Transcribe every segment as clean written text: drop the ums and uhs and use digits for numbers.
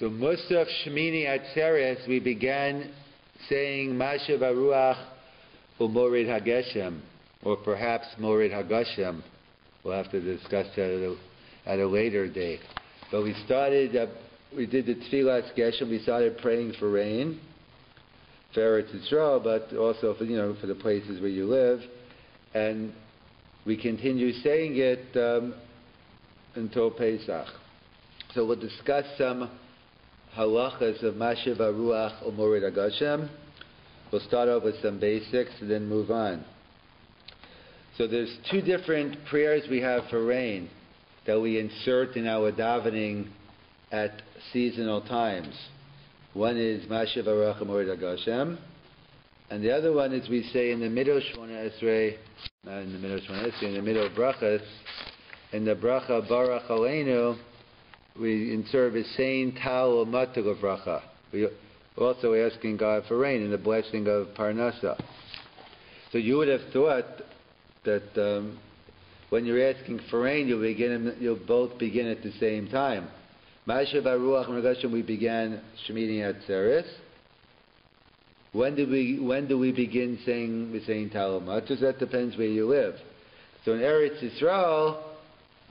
So Musaf Shemini Atzeres, we began saying Mashav Aruach Umorid Hageshem, or perhaps Morid Hagashem. We'll have to discuss that at a later date. But we started, we did the Tfilas Geshem, we started praying for rain, for Eretz Yisrael, but also for, for the places where you live. And we continue saying it until Pesach. So we'll discuss some halachas of Mashav Aruach or Morid Hagashem. We'll start off with some basics and then move on. So there's two different prayers we have for rain that we insert in our davening at seasonal times. One is Mashav Aruach or Morid Hagashem, and the other one is we say in the middle of Shemona Esrei, not in the middle of Shemona Esrei, in the middle of brachas, in the bracha Baruch Aleinu, we insert the same Tal Matul of bracha. We also asking God for rain and the blessing of Parnasa. So you would have thought that when you're asking for rain, you'll both begin at the same time. Mashav Aruach and Hagashem, we began Shemini Atzeres. When do we begin saying the same Tal Matul? That depends where you live. So in Eretz Yisrael,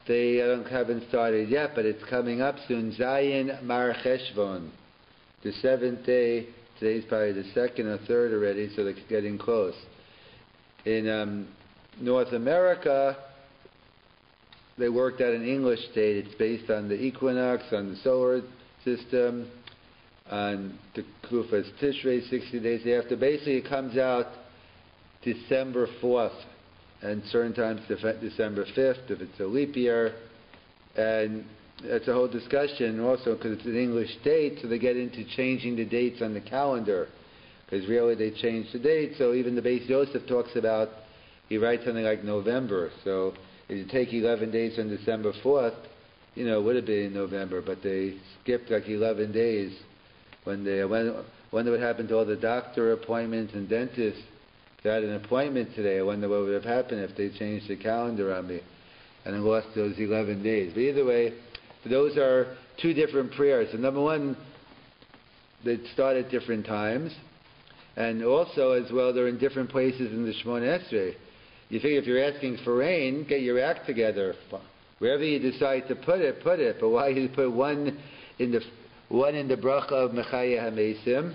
they haven't started yet, but it's coming up soon. Zayin Mar Cheshvan, the seventh day. Today's probably the second or third already, so it's getting close. In North America, they worked out an English date. It's based on the equinox, on the solar system, on the Kufas Tishrei, 60 days after. Basically, it comes out December 4th. And certain times December 5th, if it's a leap year. And it's a whole discussion also because it's an English date, so they get into changing the dates on the calendar. Because really they change the date, so even the Beis Yosef talks about, he writes something like November. So if you take 11 days on December 4th, it would have been in November, but they skipped like 11 days. When they wonder what happened to all the doctor appointments and dentists. If I had an appointment today, I wonder what would have happened if they changed the calendar on me and I lost those 11 days. But either way, those are two different prayers. So number one, they start at different times. And also, as well, they're in different places in the Shemona Esrei. You figure if you're asking for rain, get your act together. Wherever you decide to put it, put it. But why you put one in the bracha of Mechaya HaMesim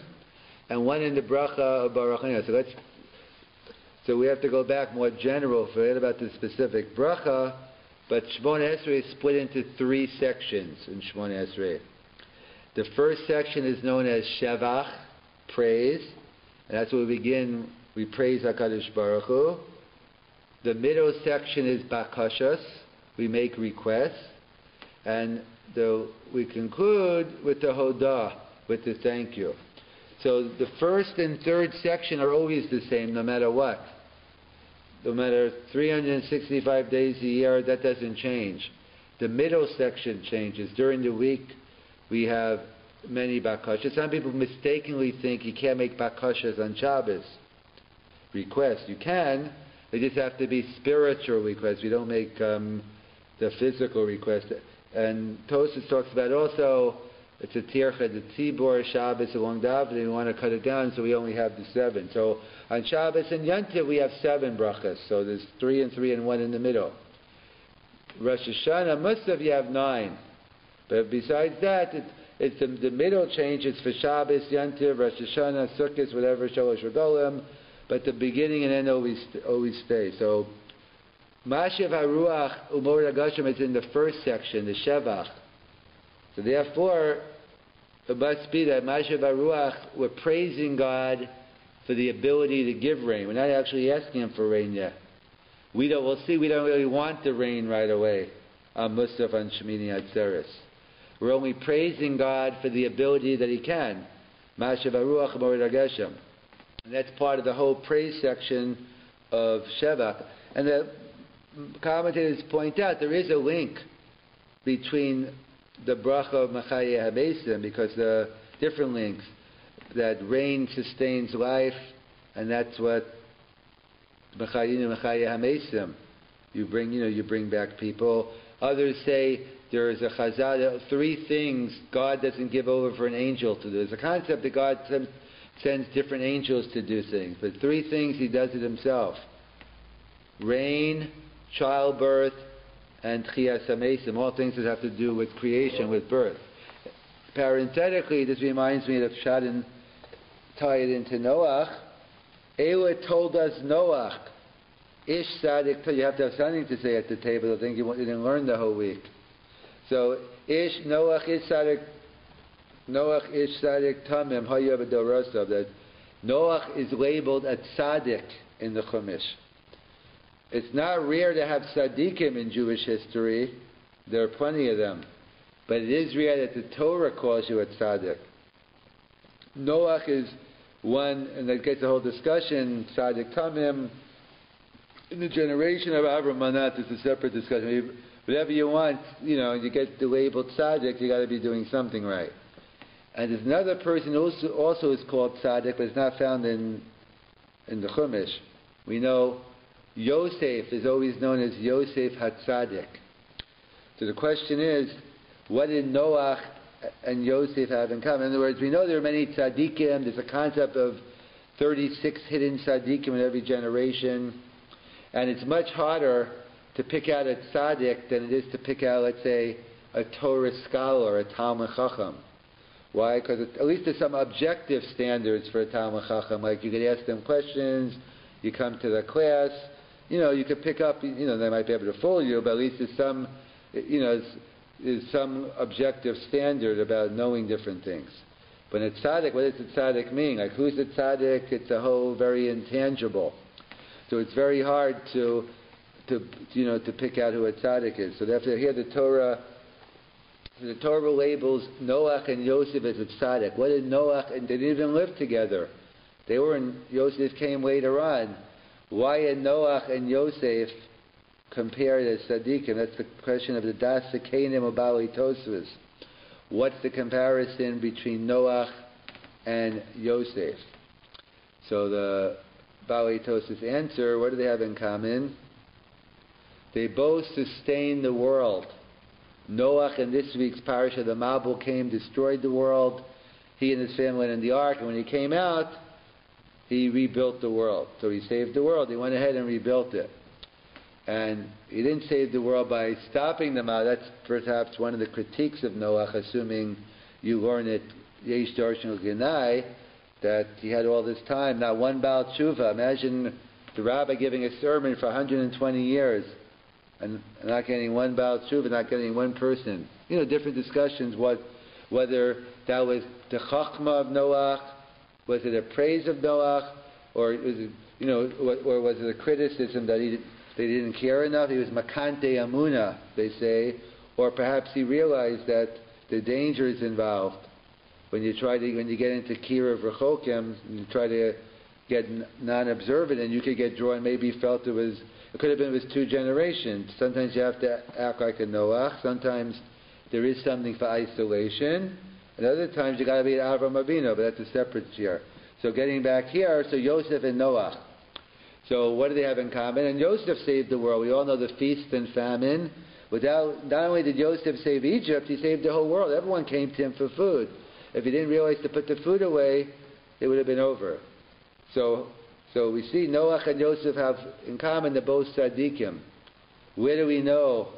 and one in the bracha of Baruch Aleinu. So we have to go back more general, forget about the specific bracha, but Shemona Esrei is split into three sections in Shemona Esrei. The first section is known as Shevach, praise, and that's where we begin, we praise HaKadosh Baruch Hu. The middle section is Bakashas, we make requests, and we conclude with the Hodah, with the thank you. So the first and third section are always the same, no matter what. No matter 365 days a year, that doesn't change. The middle section changes. During the week, we have many bakashas. Some people mistakenly think you can't make bakashas on Shabbos. Requests. You can. They just have to be spiritual requests. We don't make the physical requests. And Tosfos talks about also, it's a tircha, the tzibor Shabbos along davening. We want to cut it down, so we only have the 7. So on Shabbos and Yantiv we have 7 brachas. So there's 3 and 3 and 1 in the middle. Rosh Hashanah, Musaf, you have 9. But besides that, it's the middle changes for Shabbos, Yantiv, Rosh Hashanah, Sukkot, whatever, Shalosh Regalim. But the beginning and end always stay. So Mashav Haruach Umorid Hagashem is in the first section, the Shevach. So therefore, it must be that Mashav Haruach, we're praising God for the ability to give rain. We're not actually asking Him for rain yet. We'll see, we don't really want the rain right away on Musaf on Shemini Atzeres. We're only praising God for the ability that He can. Mashav Haruach Umorid Hagashem. And that's part of the whole praise section of Shevach. And the commentators point out there is a link between the bracha of Mechaya HaMesim, because the different links, that rain sustains life, and that's what Mechaya HaMesim, you bring back people. Others say there is a chazal, 3 things God doesn't give over for an angel to do. There's a concept that God sends different angels to do things, but 3 things He does it Himself. Rain, childbirth, and tchiyas hamesim, all things that have to do with creation, with birth. Parenthetically, this reminds me of Shadin, tie it into Noach. Elah told us Noach, Ish Sadik, you have to have something to say at the table. I think you didn't learn the whole week. So, Ish, Noach, Ish Sadik Tamim, Hayav Adorosov, that Noach is labeled as Sadik in the Chumash. It's not rare to have Sadikim in Jewish history. There are plenty of them. But it is rare that the Torah calls you a Sadik. Noach is one, and that gets the whole discussion, Sadik Tamim. In the generation of Avram Manat, it's a separate discussion. Whatever you want, you get the labeled Tzaddik, you got to be doing something right. And there's another person who also is called Tzaddik, but it's not found in the Chumash. We know Yosef is always known as Yosef HaTzadik. So the question is, what did Noach and Yosef have in common? In other words, we know there are many tzaddikim. There's a concept of 36 hidden tzaddikim in every generation. And it's much harder to pick out a tzaddik than it is to pick out, let's say, a Torah scholar, a Talmud Chacham. Why? Because at least there's some objective standards for a Talmud Chacham. Like you could ask them questions, you come to the class, you could pick up, they might be able to fool you, but at least there's some, there's some objective standard about knowing different things. But a tzaddik, what does a tzaddik mean? Like, who's a tzaddik? It's a whole very intangible. So it's very hard to pick out who a tzaddik is. So therefore, here the Torah labels Noach and Yosef as a tzaddik. What did Noach, and they didn't even live together. Yosef came later on. Why are Noach and Yosef compared as tzaddikim? That's the question of the Das Sekenim or Bali Tosfos. What's the comparison between Noach and Yosef? So the Bali Tosfos answer, what do they have in common? They both sustain the world. Noach in this week's parasha, the Mabul came, destroyed the world. He and his family went in the ark, and when he came out, he rebuilt the world. So he saved the world. He went ahead and rebuilt it. And he didn't save the world by stopping them out. That's perhaps one of the critiques of Noach, assuming you learn it, Yesh Darshan Genai, that he had all this time, not one Baal Tshuva. Imagine the Rabbi giving a sermon for 120 years and not getting one Baal Tshuva, not getting one person. Different discussions, whether that was the Chachma of Noach, was it a praise of Noach, or was it, or was it a criticism that they didn't care enough? He was Makante Amuna, they say, or perhaps he realized that the danger is involved. When you get into Kira of Rechokim, you try to get non-observant, and you could get drawn. Maybe he felt it could have been with 2 generations. Sometimes you have to act like a Noach. Sometimes there is something for isolation. And other times you got to be an Avram Avinu, but that's a separate share. So getting back here, so Yosef and Noach. So what do they have in common? And Yosef saved the world. We all know the feast and famine. Not only did Yosef save Egypt, he saved the whole world. Everyone came to him for food. If he didn't realize to put the food away, it would have been over. So we see Noach and Yosef have in common, they're both tzaddikim. Where do we know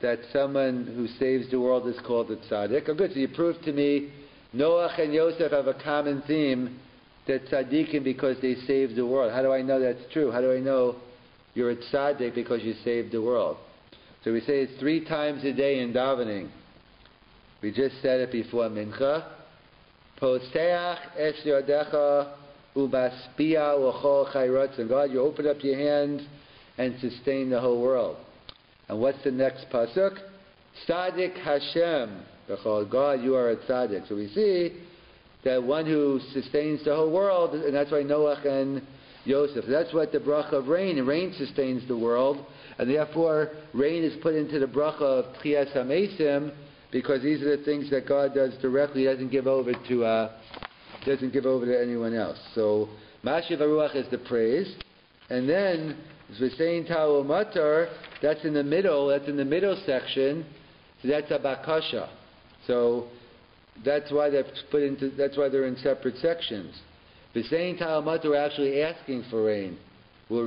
that someone who saves the world is called a tzaddik? Oh, good. So you proved to me Noach and Yosef have a common theme, that tzaddikim because they saved the world. How do I know that's true? How do I know you're a tzaddik because you saved the world? So we say it's 3 times a day in davening. We just said it before Mincha. Posteach es yodecha ubaspia l'chol chayrotzim. God, you open up your hands and sustain the whole world. And what's the next pasuk? Tzaddik Hashem. God, you are a tzaddik. So we see that one who sustains the whole world, and that's why Noach and Yosef. That's what the bracha of rain. Rain sustains the world, and therefore rain is put into the bracha of Tchiyas HaMesim, because these are the things that God does directly. He doesn't give over to anyone else. So Mashiv Haruach is the praise, and then Zvisein Ta'u Matar, that's in the middle. That's in the middle section. So that's a bakasha. So that's why they're that's why they're in separate sections. The same Talmud, we're actually asking for rain. We're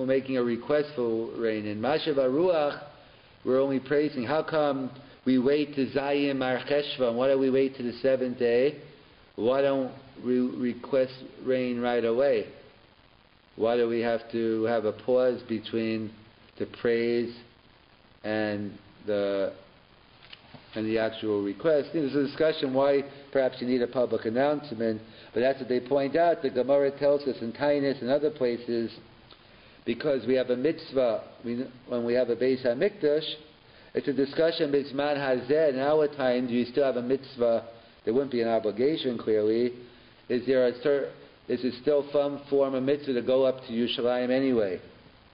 making a request for rain. In Mashav Aruach, we're only praising. How come we wait to Zayim Mar Cheshvan? Why don't we wait to the seventh day? Why don't we request rain right away? Why do we have to have a pause between the praise and the actual request? There's a discussion why perhaps you need a public announcement, but that's what they point out. The Gemara tells us in Tainus and other places, because we have a mitzvah, when we have a Beis HaMikdash, it's a discussion, Bizman Hazeh, in our time, do you still have a mitzvah? There wouldn't be an obligation, clearly. Is it still some form of mitzvah to go up to Yerushalayim anyway,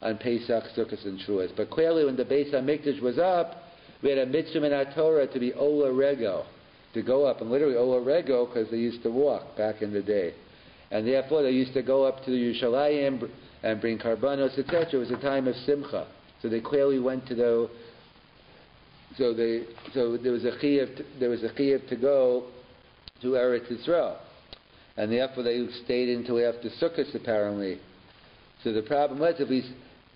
on Pesach, Sukkot, and Shavuos? But clearly when the Beis HaMikdash was up, we had a mitzvah in our Torah to be Ola Rego, to go up, and literally Ola Rego, because they used to walk back in the day. And therefore they used to go up to Yerushalayim and bring karbanos, etc. It was a time of simcha. So they clearly went to the... So there was a chiyuv to go to Eretz Yisrael. And therefore they stayed until after Sukkot, apparently. So the problem was,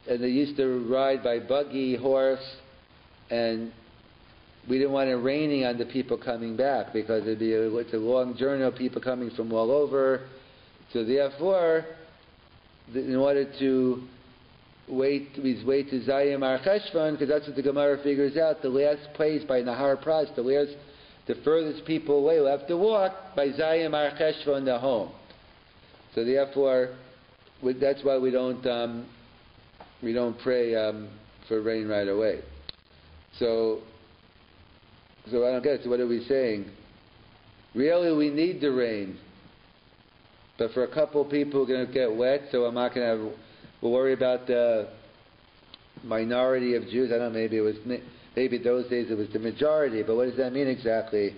and they used to ride by buggy, horse, and we didn't want it raining on the people coming back, because it's a long journey of people coming from all over. So therefore, in order to wait to Zayim Ar Cheshvan, because that's what the Gemara figures out, the last place by Nahar Pras, the furthest people away will have to walk by Zayim Ar Cheshvan, their home. So therefore, that's why we don't pray for rain right away. So I don't get it. So what are we saying? Really, we need the rain, but for a couple of people who are going to get wet, so I'm not going to we'll worry about the minority of Jews. I don't know, maybe those days it was the majority, but what does that mean exactly?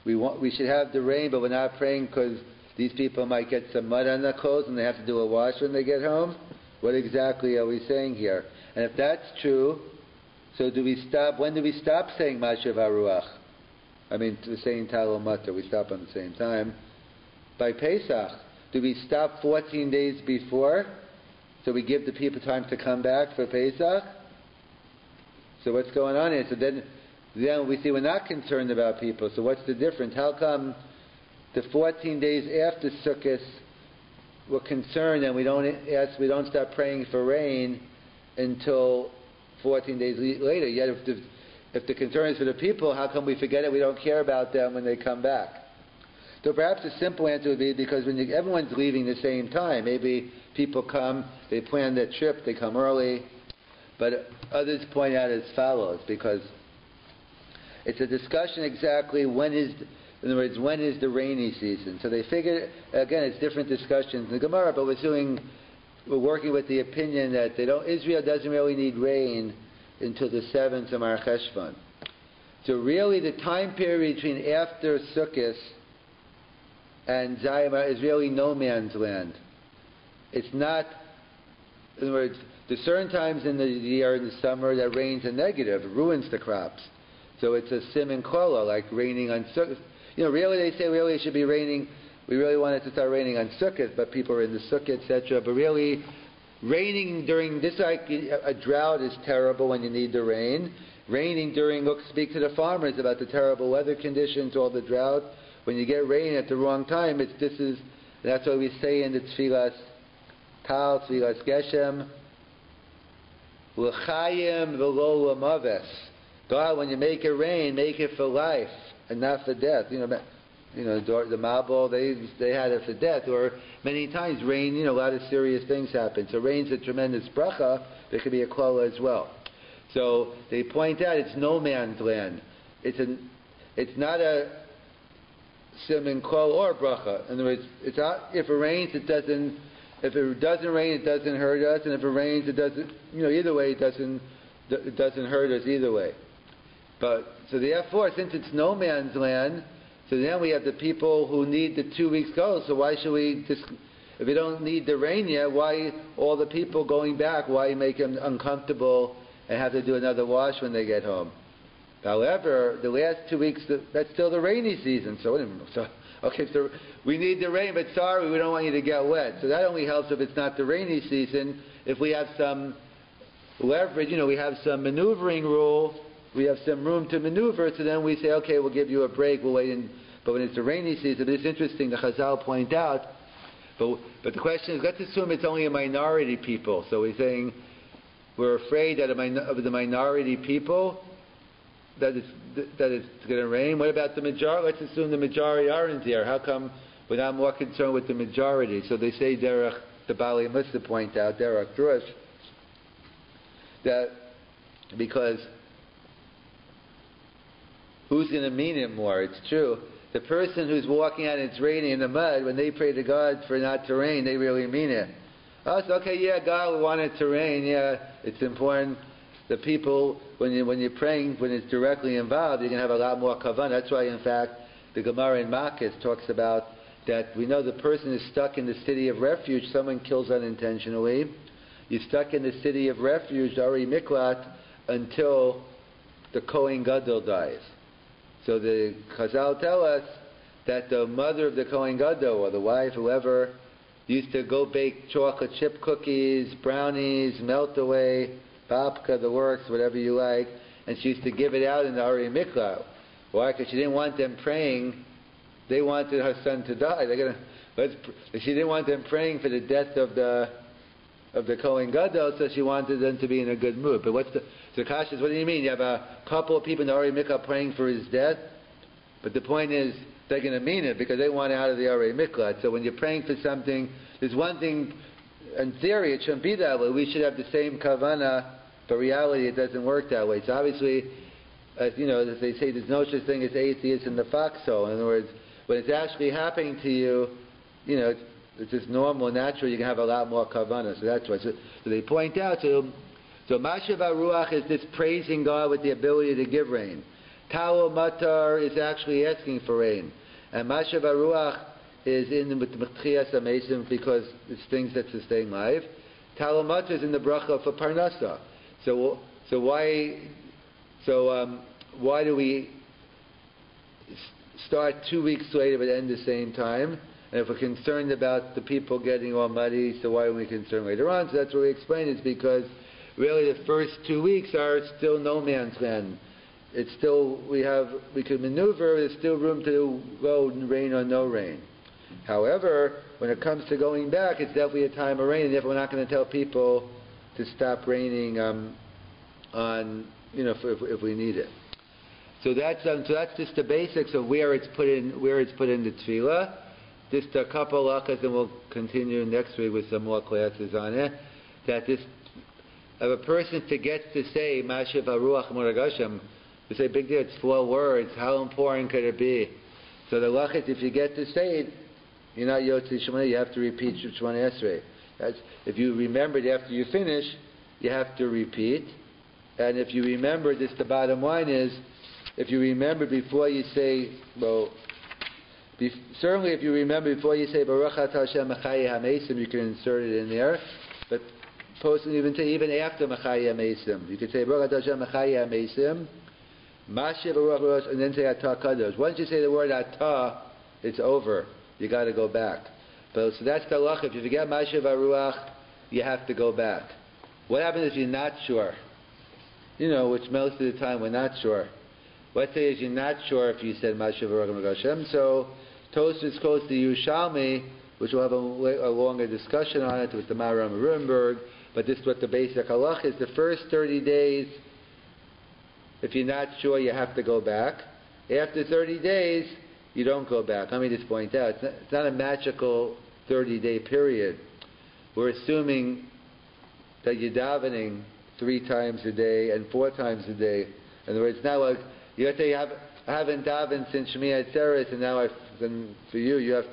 We should have the rain, but we're not praying because these people might get some mud on their clothes and they have to do a wash when they get home? What exactly are we saying here? And if that's true, so do we stop? When do we stop saying Mashav Haruach? I mean, we're saying Talmud Matter, we stop on the same time. By Pesach, do we stop 14 days before? So we give the people time to come back for Pesach? So what's going on here? So then we see we're not concerned about people. So what's the difference? How come the 14 days after Sukkot we're concerned and we don't start praying for rain until 14 days later? Yet if the concern is for the people, how come we forget it? We don't care about them when they come back. So perhaps a simple answer would be because when everyone's leaving the same time, maybe people come, they plan their trip, they come early. But others point out as follows, because it's a discussion exactly in other words, when is the rainy season? So they figure, again, it's different discussions in the Gemara, but we're working with the opinion that Israel doesn't really need rain until the 7th of Mar Cheshvan. So really the time period between after Sukkot and Zayim is really no man's land. It's not, in other words, there's certain times in the year, in the summer, that rains are negative, it ruins the crops. So it's a siman kola, like raining on Sukkot. Really they say really it should be raining, we really want it to start raining on Sukkot, but people are in the Sukkot, etc. But really, raining during this, like a drought is terrible when you need the rain. Raining during, speak to the farmers about the terrible weather conditions, all the drought. When you get rain at the wrong time, that's why we say in the Tfilas Tal, Tfilas Geshem, L'chayim v'lo l'maves. God, when you make it rain, make it for life and not for death. The Mabul, they had it for death. Or many times rain, a lot of serious things happen. So rain's a tremendous bracha, but it could be a kola as well. So they point out it's no man's land. It's not a siman kol or bracha. In other words, if it rains, it doesn't. If it doesn't rain, it doesn't hurt us, and if it rains, it doesn't. Either way, it doesn't hurt us either way. But so therefore, since it's no man's land, so then we have the people who need the 2 weeks go. So why should we if we don't need the rain yet? Why all the people going back? Why make them uncomfortable and have to do another wash when they get home? However, the last 2 weeks, that's still the rainy season. So okay, so we need the rain, but sorry, we don't want you to get wet. So that only helps if it's not the rainy season. If we have some leverage, we have some maneuvering rule, we have some room to maneuver, so then we say, okay, we'll give you a break, we'll wait in. But when it's the rainy season, it's interesting, the Chazal point out, but the question is, let's assume it's only a minority people. So we're saying, we're afraid that of the minority people, that it's going to rain. What about the majority? Let's assume the majority aren't there. How come we're not more concerned with the majority? So they say, Derech, the Bali Musa point out, Derech Drush, that because who's going to mean it more? It's true. The person who's walking out and it's raining in the mud, when they pray to God for not to rain, they really mean it. Oh, so okay, yeah, God, we want it to rain. Yeah, it's important. The people, when you're praying, when it's directly involved, you're going to have a lot more kavanah. That's why, in fact, the Gemara in Makis talks about that we know the person is stuck in the city of refuge. Someone kills unintentionally. You're stuck in the city of refuge, Ari Miklat, until the Kohen Gadol dies. So the Chazal tell us that the mother of the Kohen Gadol, or the wife, whoever, used to go bake chocolate chip cookies, brownies, melt away, babka, the works, whatever you like, and she used to give it out in the Ari Miklat. Why? Because she didn't want them praying. They wanted her son to die. She didn't want them praying for the death of the Kohen Gadol, so she wanted them to be in a good mood. But so Kasha, what do you mean? You have a couple of people in the Ari Miklat praying for his death, but the point is they're going to mean it because they want out of the Ari Miklat. So when you're praying for something, there's one thing, in theory it shouldn't be that way. We should have the same kavanah, but reality it doesn't work that way. So obviously, as they say, there's no such thing as atheists in the foxhole. In other words, when it's actually happening to you, it's just normal, natural, you can have a lot more kavanah. So that's why. So they point out, so Mashav HaRuach is this praising God with the ability to give rain. Tawel Matar is actually asking for rain. And Mashav HaRuach is in with the Mechiyas HaMesim because it's things that sustain life. Tawel Matar is in the bracha for Parnasa. So why do we start 2 weeks later but end the same time? And if we're concerned about the people getting all muddy, so why are we concerned later on? So that's what we explain, is because really the first 2 weeks are still no man's land. It's still, we could maneuver, there's still room to go rain or no rain. However, when it comes to going back, it's definitely a time of rain, and therefore we're not going to tell people to stop raining if we need it. So that's just the basics of where it's put in the tefillah. Just a couple lakas, and we'll continue next week with some more classes on it. That if a person forgets to say Mashav HaRuach Moragasham, we say big deal, it's 4 words. How important could it be? So the lakas, if you get to say it, you're not Yotzi Shemona, you have to repeat Shemona Esrei. If you remembered after you finish, you have to repeat. And if you remember, the bottom line is, if you remember before you say, certainly if you remember before you say Baruch Atah Hashem Machaya HaMesim, you can insert it in there. But even after Machaya HaMesim, you could say Baruch Atah Hashem Machaya HaMesim, Mashiach Baruch Rosh, and then say Atah Kadosh. Once you say the word Atah, it's over. You got to go back. So that's the halach. If you forget Mashiach HaRuach, you have to go back. What happens if you're not sure? Which most of the time we're not sure. Let's say you're not sure if you said Mashav HaRuach Hashem. So Tosfos quotes the Yerushalmi, which we'll have a longer discussion on it with the Maharam Rurenberg. But this is what the basic halach is. The first 30 days, if you're not sure, you have to go back. After 30 days, you don't go back. Let me just point out, it's not a magical 30-day period. We're assuming that you're davening 3 times a day and 4 times a day. In other words, it's not like you have to say, I haven't davened since Shemona Esrei, and now for you have,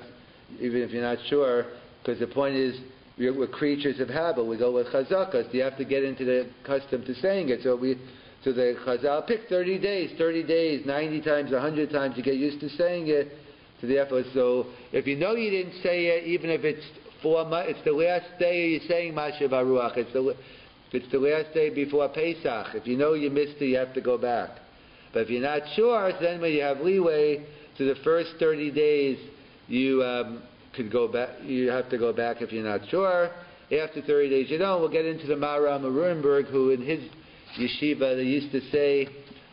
even if you're not sure, because the point is, we're creatures of habit. We go with chazakas. You have to get into the custom to saying it. So the chazal pick 30 days, 90 times, 100 times, you get used to saying it. So if you know you didn't say it, even if it's 4 months, it's the last day you're saying Mashav HaRuach. It's the last day before Pesach. If you know you missed it, you have to go back. But if you're not sure, then when you have leeway, so the first 30 days you could go back. You have to go back if you're not sure. After 30 days, you don't. We'll get into the Maharam of Rurenberg, who in his yeshiva they used to say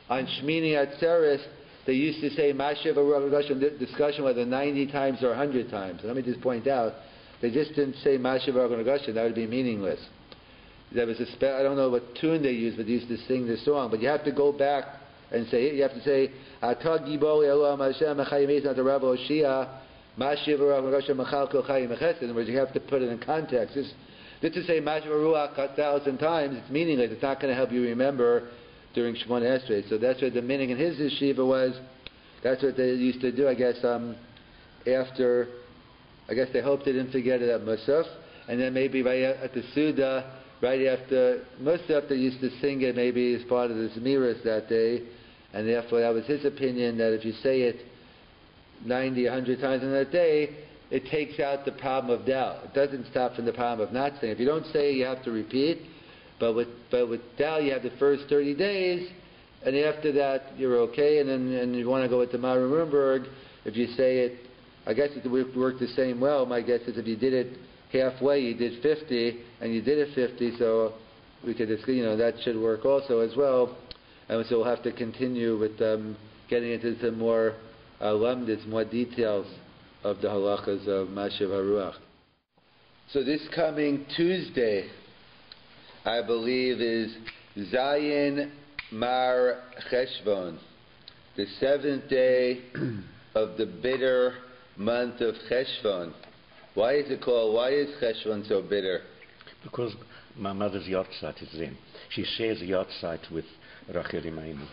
on Shemini Atzeres, they used to say Mashiv Aruch discussion whether 90 times or 100 times. Let me just point out, they just didn't say Mashiv Aruch, that would be meaningless. There was I don't know what tune they used, but they used to sing this song. But you have to go back and say it. You have to say Atah Gibor Elohim Hashem Mechayim Eizat Rabbi Oshia Mashiv Aruch Mechal Chayim Mechesed. In other words, you have to put it in context. Just to say Mashiv Aruch 1,000 times, it's meaningless. It's not going to help you remember during Shemona Esrei. So that's what the meaning in his yeshiva was. That's what they used to do, I guess, after, I guess they hoped they didn't forget it at Musaf. And then maybe right at the Suda, right after Musaf, they used to sing it maybe as part of the Zmiras that day. And therefore, that was his opinion, that if you say it 90, 100 times in that day, it takes out the problem of doubt. It doesn't stop from the problem of not saying. If you don't say it, you have to repeat. But with doubt, you have the first 30 days, and after that, you're okay. And then you want to go with the Maharam Rurenberg, if you say it, I guess it would work the same well. My guess is if you did it halfway, you did 50, and you did it 50, so we could, that should work also as well. And so we'll have to continue with getting into some more lamdas, more details of the halachas of Mashiv HaRuach. So this coming Tuesday, I believe, is Zayin Mar Cheshvan, the 7th day of the bitter month of Cheshvan. Why is Cheshvan so bitter? Because my mother's yahrzeit is then. She shares a yahrzeit with Rachel Imainu.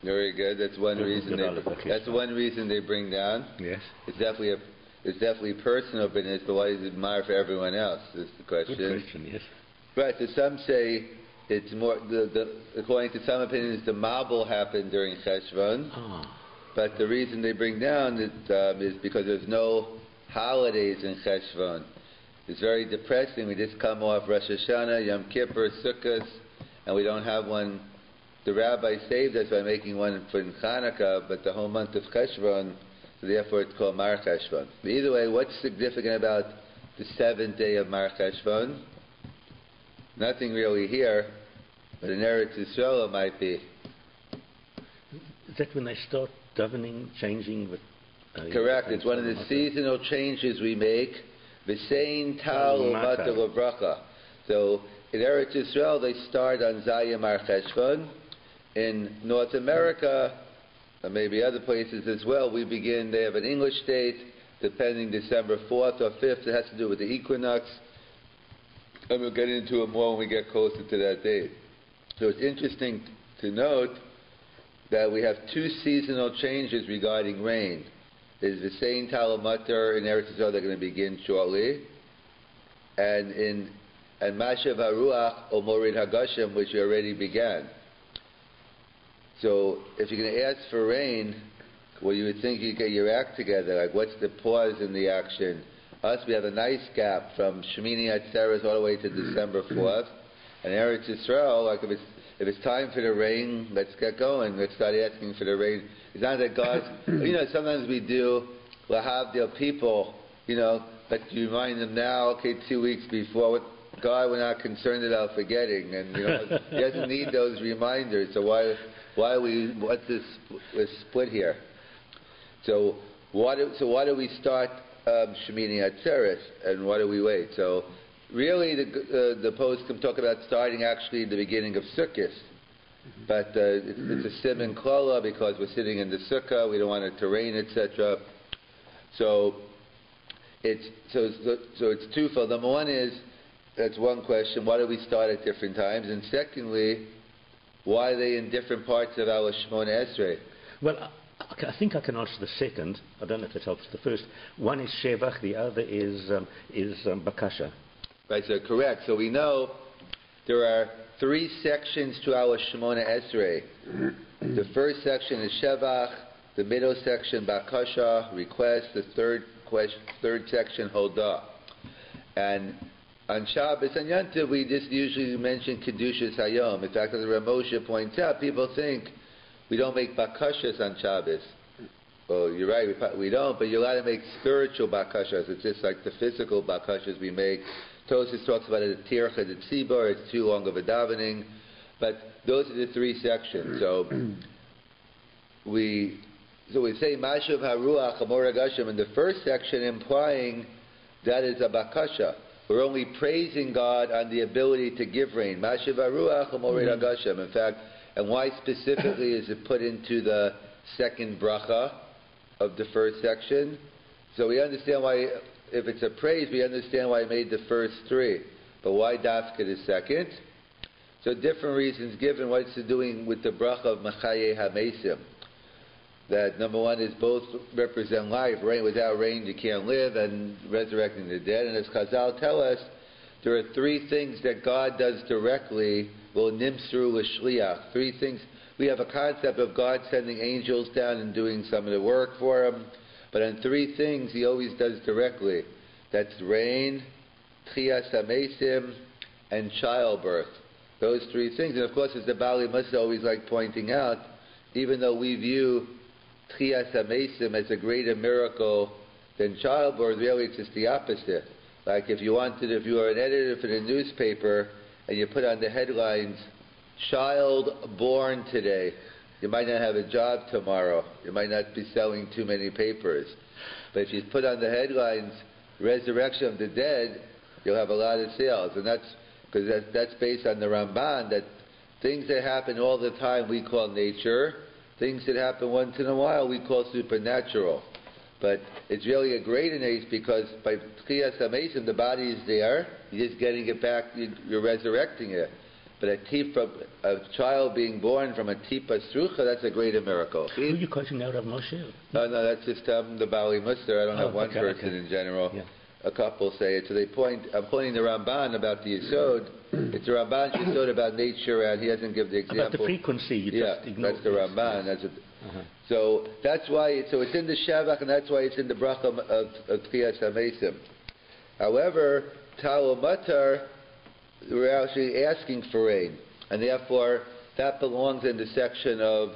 Very good. That's one reason. That's one reason they bring down. Yes. It's definitely personal business, but why is it Mar for everyone else? Is the question. Good question. Yes. Right, so some say it's more, according to some opinions, the Mabul happened during Cheshvan, but the reason they bring down it is because there's no holidays in Cheshvan. It's very depressing. We just come off Rosh Hashanah, Yom Kippur, Sukkot, and we don't have one. The Rabbi saved us by making one for Chanukah, but the whole month of Cheshvan, so therefore it's called Mar Cheshvan. But either way, what's significant about the 7th day of Mar Cheshvan? Nothing really here, but in Eretz Yisrael it might be. Is that when they start davening, changing? Correct. It's one of the seasonal changes we make. V'sein tal u'matar u'bracha. So in Eretz Yisrael they start on Zayim Mar Cheshvan. In North America, and maybe other places as well, they have an English date, depending December 4th or 5th. It has to do with the equinox. And we'll get into it more when we get closer to that date. So it's interesting to note that we have two seasonal changes regarding rain. There's the same Talamatar in Eretz Yisrael they're going to begin shortly, and Mashiv HaRuach or Morid HaGashem, which we already began. So if you're going to ask for rain, well, you would think you'd get your act together. Like, what's the pause in the action? Us, we have a nice gap from Shemini Atzeres all the way to December 4th. And Eretz Yisrael, like if it's time for the rain, let's get going. Let's start asking for the rain. It's not that God, sometimes we do, we'll have the people, but you remind them now, okay, 2 weeks before. God, we're not concerned about forgetting. And, He doesn't need those reminders. So what's this split here? So why do we start Shemini Atzeres, and why do we wait? So really the post can talk about starting actually the beginning of Sukkot, but it's a Siman Klala because we're sitting in the Sukkah, we don't want it to rain, etc. So it's twofold. Number one is, that's one question, why do we start at different times? And secondly, why are they in different parts of our Shemona Esrei? Well, I think I can answer the second. I don't know if it helps the first. One is Shevach, the other is Bakasha. Right, so correct. So we know there are 3 sections to our Shemona Esrei. The first section is Shevach, the middle section Bakasha, request, the third section Hodah. And on Shabbos and Yom we just usually mention Kedushas Hayom. In fact, as Rav Moshe points out, people think, we don't make bakashas on Shabbos. Well, you're right, we don't, but you're allowed to make spiritual bakashas. It's just like the physical bakashas we make. Tosfos talks about it at Tircha, the Tzibor, it's too long of a davening. But those are the three sections. So we say Mashav Haruach Amor Agashim in the first section, implying that is a bakasha. We're only praising God on the ability to give rain. Mashav Haruach Amor Agashim. In fact, and why specifically is it put into the second bracha of the first section? So we understand why, if it's a praise, we understand why he made the first three. But why dafka the second? So different reasons given. What's it doing with the bracha of Machaye HaMesim? That number one is both represent life. Rain, without rain you can't live, and resurrecting the dead. And as Chazal tell us, there are three things that God does directly. Lo nimsru l'shliach. Three things. We have a concept of God sending angels down and doing some of the work for him. But on three things he always does directly. That's rain, tchiyas hamesim, and childbirth. Those three things. And of course, as the Bali must always like pointing out, even though we view tchiyas hamesim as a greater miracle than childbirth, really it's just the opposite. Like if you were an editor for the newspaper and you put on the headlines, child born today, you might not have a job tomorrow. You might not be selling too many papers. But if you put on the headlines, resurrection of the dead, you'll have a lot of sales. And that's because that's based on the Ramban, that things that happen all the time we call nature, things that happen once in a while we call supernatural. But it's really a greater nature because by Tchiyas HaMesim, the body is there, you're just getting it back, you're resurrecting it. But a child being born from a tipa strucha, that's a greater miracle. Who are you quoting now, Rav Moshe? No, that's just the Bali Muster. I don't have one person in general. Yeah. A couple say it. So I'm pointing the Ramban about the Yesod. It's the Ramban's Yesod about nature, and he doesn't give the example. About the frequency, just ignore. That's the Ramban. That's it. So that's why. It's in the Shavach, and that's why it's in the bracha of Tchiyas HaMesim. However, Talomatar, we're actually asking for rain, and therefore that belongs in the section of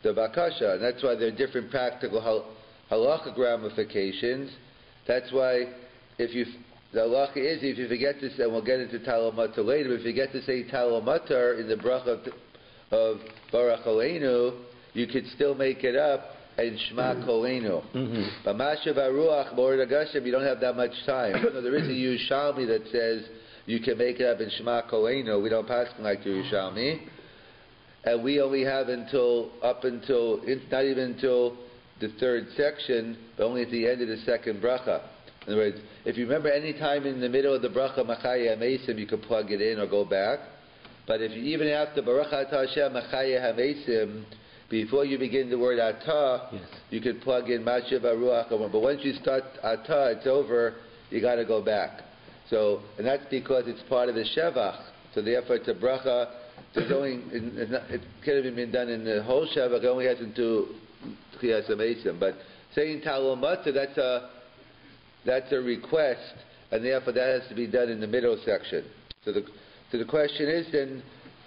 the Bakasha, and that's why there are different practical halachic ramifications. That's why the halacha is, if you forget to say, and we'll get into Talomatar later, but if you forget to say Talomatar in the bracha of Baruch Aleinu, you could still make it up in Shema Koleinu. But Mashav Haruach Mored Agashim, you don't have that much time. There is a Yerushalmi that says you can make it up in Shema Koleinu. We don't pass like Yerushalmi. And we only have not even until the third section, but only at the end of the second bracha. In other words, if you remember any time in the middle of the bracha Machaya HaMesim, you could plug it in or go back. But if you, even after Baruch Atah Hashem Machaya HaMesim, before you begin the word Atah, you could plug in Mashav Haruach. But once you start Atah, it's over, you got to go back. So, and that's because it's part of the Shevach. So therefore it's a bracha. It could have been done in the whole Shevach. It only has into Tchiyas HaMesim. But saying Talomata, that's a request, and therefore that has to be done in the middle section. So the question is then,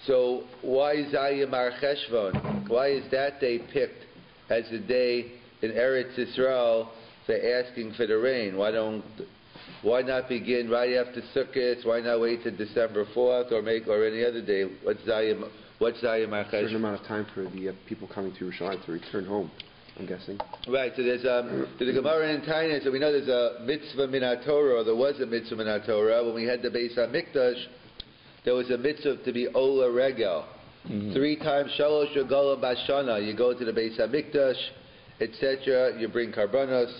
so why Zayim Ar Cheshvan? Why is that day picked as the day in Eretz Yisrael for asking for the rain? Why not begin right after Sukkot? Why not wait till December 4th or any other day? What's Zayim Ar Cheshvan? A certain amount of time for the people coming to Yerushalayim to return home, I'm guessing. Right, so there's the Gemara in Tainis, so we know there's a mitzvah min HaTorah, or there was a mitzvah min HaTorah. When we had the Beis HaMikdash, there was a mitzvah to be Ola Regel. 3 times, Shalosh Regalim Bashana, you go to the Beis HaMikdash, etc., you bring karbanos.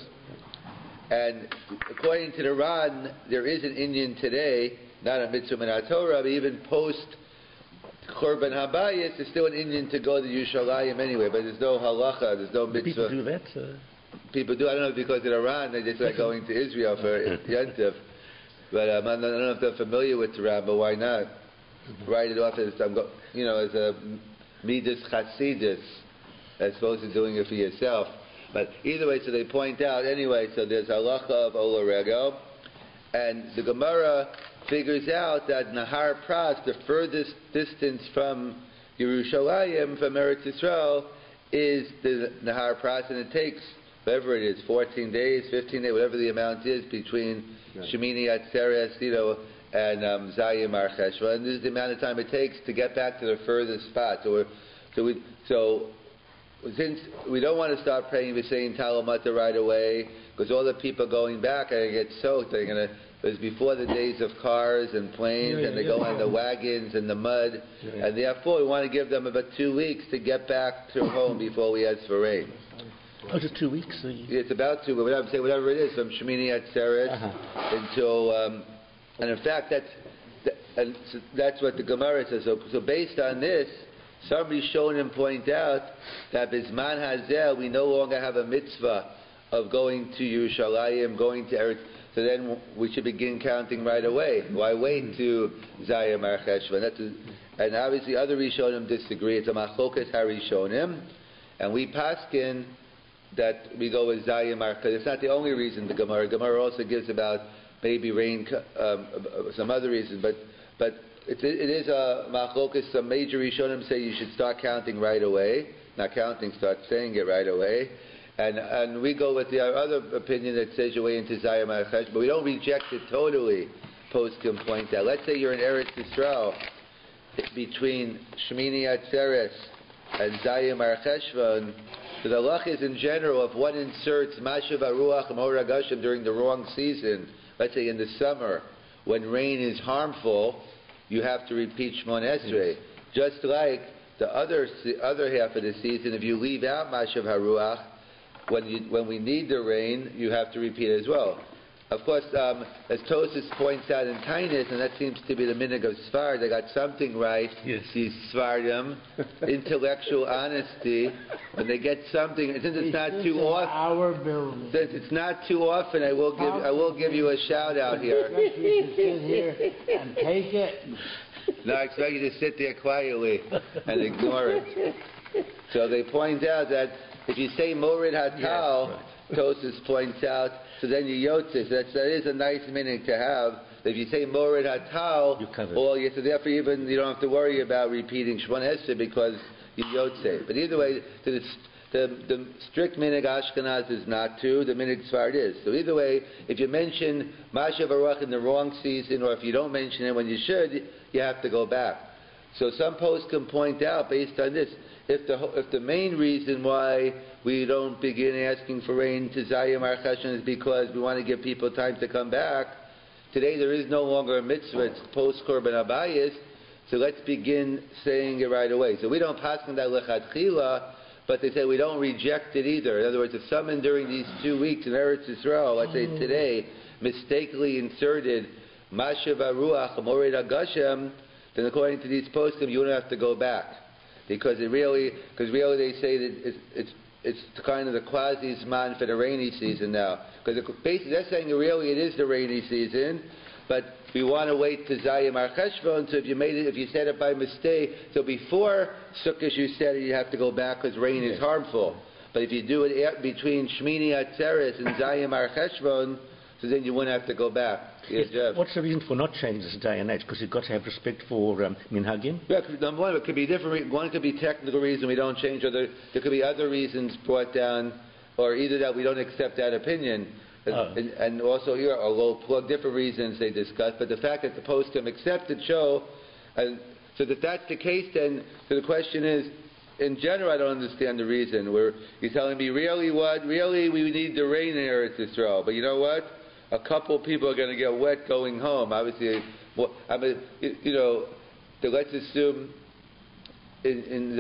And according to the Ran, there is an Indian today, not a mitzvah min HaTorah, but even post Churban Habayis, there's still an Indian to go to Yerushalayim anyway, but there's no halacha, there's no mitzvah. People do that? People do. I don't know if because of Iran, they just like going to Israel for Yantiv. But I don't know if they're familiar with Iran, but why not? Write it off as a Midas Chasidus, as opposed to doing it for yourself. But either way, so they point out, anyway, so there's halacha of Ola Regel, and the Gemara figures out that Nahar Pras, the furthest distance from Yerushalayim, from Eretz Yisrael, is the Nahar Pras, and it takes whatever it is, 14 days, 15 days, whatever the amount is between Shemini Atzeres, and Zayim Mar Cheshvan. And this is the amount of time it takes to get back to the furthest spot. So since we don't want to start praying V'sein Talamata right away, because all the people going back are going to get soaked. It was before the days of cars and planes, and they go on the wagons and the mud, and therefore we want to give them about 2 weeks to get back to home before we ask for rain. Oh, just 2 weeks? It's about 2, but whatever it is, from Shemini Atzeres until, and in fact that's what the Gemara says. So based on this, somebody shown and point out that Bizman Hazel we no longer have a mitzvah of going to Yerushalayim, going to Eretz. So then we should begin counting right away. Why wait to Zayim Mar Cheshvan? And obviously other Rishonim disagree. It's a Machlokas HaRishonim, and we paskin that we go with Zayim Mar Cheshvan. It's not the only reason. The Gemara also gives about maybe rain, some other reasons, but it is a Machlokas. Some major Rishonim say you should start counting right away. Not counting, start saying it right away. And we go with the other opinion that says you wait into Zayim Mar Cheshvan, but we don't reject it totally. Poskim point out. Let's say you're in Eretz Yisrael between Shemini Atzeres and Zayim Mar Cheshvan. So the halach is in general, if one inserts Mashav Aruach Mor Hagashim during the wrong season, let's say in the summer, when rain is harmful, you have to repeat Shemona Esrei. Just like the other half of the season, if you leave out Mashav Haruach, when we need the rain, you have to repeat it as well. Of course, as Tosis points out in Tainis, and that seems to be the minig of Sfard, they got something right. Yes. These Sfardim, intellectual honesty, when they get something, since it's not too often. Since it's not too often, I will give you a shout out here. You should sit here and take it. No, I expect you to sit there quietly and ignore it. So they point out that if you say Morid Hatal, Tosis points out, so then you Yotzis. That is a nice meaning to have. If you say Morid Hatal, so therefore even you don't have to worry about repeating Shemona Esrei because you Yotzis. But either way, the strict minig Ashkenaz is not to, the minig Sfard is. So either way, if you mention Mashav Aruach in the wrong season, or if you don't mention it when you should, you have to go back. So some posts can point out, based on this, if the main reason why we don't begin asking for rain to Zayim Mar Cheshvan is because we want to give people time to come back, today there is no longer a mitzvah, it's post-Korban Abayis, so let's begin saying it right away. So we don't pass on that lechatchila, but they say we don't reject it either. In other words, if someone during these 2 weeks in Eretz Yisrael, let's say today, mistakenly inserted Mashav Aruach Morid Hagashem, then according to these poskim, you don't have to go back. Because really they say that it's kind of the quasi-zman for the rainy season now. Because basically they're saying really it is the rainy season, but we want to wait to Zayim Mar Cheshvan, so if you said it by mistake, so before Sukkot you said it, you have to go back because rain is harmful. But if you do it between Shemini Atzeres and Zayim Mar Cheshvan, so then you wouldn't have to go back. Yes, what's the reason for not changing this day and age? Because you've got to have respect for minhagim? Yeah, number one, it could be different. One could be technical reason we don't change, or there could be other reasons brought down, or either that we don't accept that opinion, and also here, although different reasons they discuss. But the fact that the poskim accepted show, and so that's the case. Then, so the question is, in general, I don't understand the reason. You're telling me really we need the rain in Eretz Yisrael, but you know what? A couple people are going to get wet going home. Obviously, let's assume in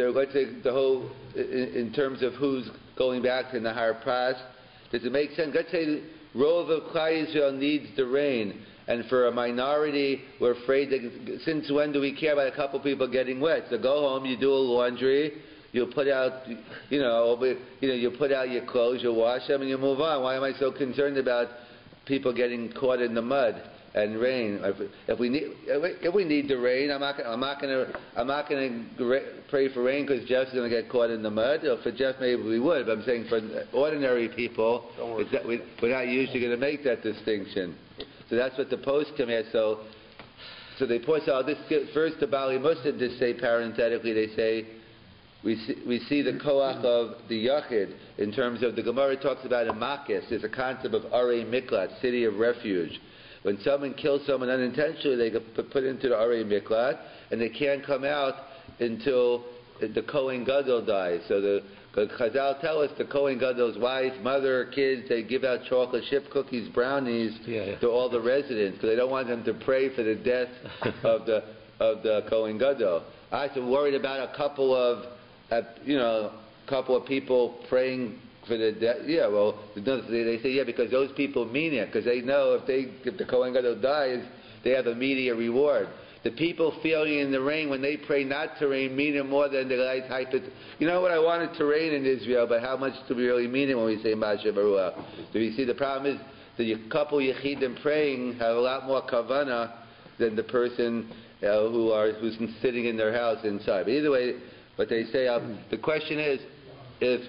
terms of who's going back to Nahar Pras, does it make sense? Let's say the Rov of Klal Yisrael needs the rain, and for a minority, we're afraid that since when do we care about a couple people getting wet? So go home, you do a laundry, you put out, you put out your clothes, you wash them, and you move on. Why am I so concerned about people getting caught in the mud and rain? If we need the rain, I'm not going to pray for rain because Jeff's going to get caught in the mud. Or for Jeff, maybe we would. But I'm saying for ordinary people, we're not usually going to make that distinction. So that's what the poskim has. So they point out this first to Bali Musad to say parenthetically. They say we see the koach of the yachid in terms of the Gemara talks about a makis. There's a concept of arei miklat, city of refuge. When someone kills someone unintentionally, they get put into the arei miklat, and they can't come out until the Kohen Gadol dies. So the Chazal tell us the Kohen Gadol's wife, mother, kids, they give out chocolate chip cookies, brownies to all the residents because they don't want them to pray for the death of the Kohen Gadol. I was worried about a couple of people praying for the death. Yeah, well, they say because those people mean it because they know if the Kohen Gadol dies, they have immediate reward. The people feeling in the rain when they pray not to rain mean it more than the guys hype it. You know what? I wanted to rain in Israel, but how much do we really mean it when we say Masha Baruch? Do you see the problem is the couple Yechidim praying have a lot more kavanah than the person who's sitting in their house inside. But either way, what they say, the question is, if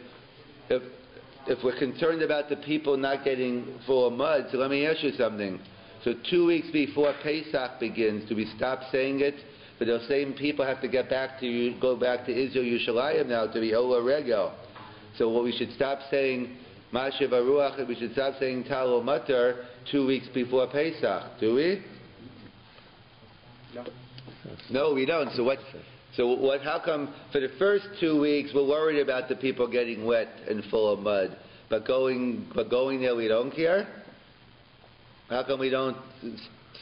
we're concerned about the people not getting full of mud, so let me ask you something. So 2 weeks before Pesach begins, do we stop saying it? But those same people have to go back to Israel Yerushalayim now to be Ola Regel. So what we should stop saying Masha Baruch, we should stop saying Talo Matar 2 weeks before Pesach, do we? No, we don't. So how come for the first 2 weeks we're worried about the people getting wet and full of mud, but going there we don't care? How come we don't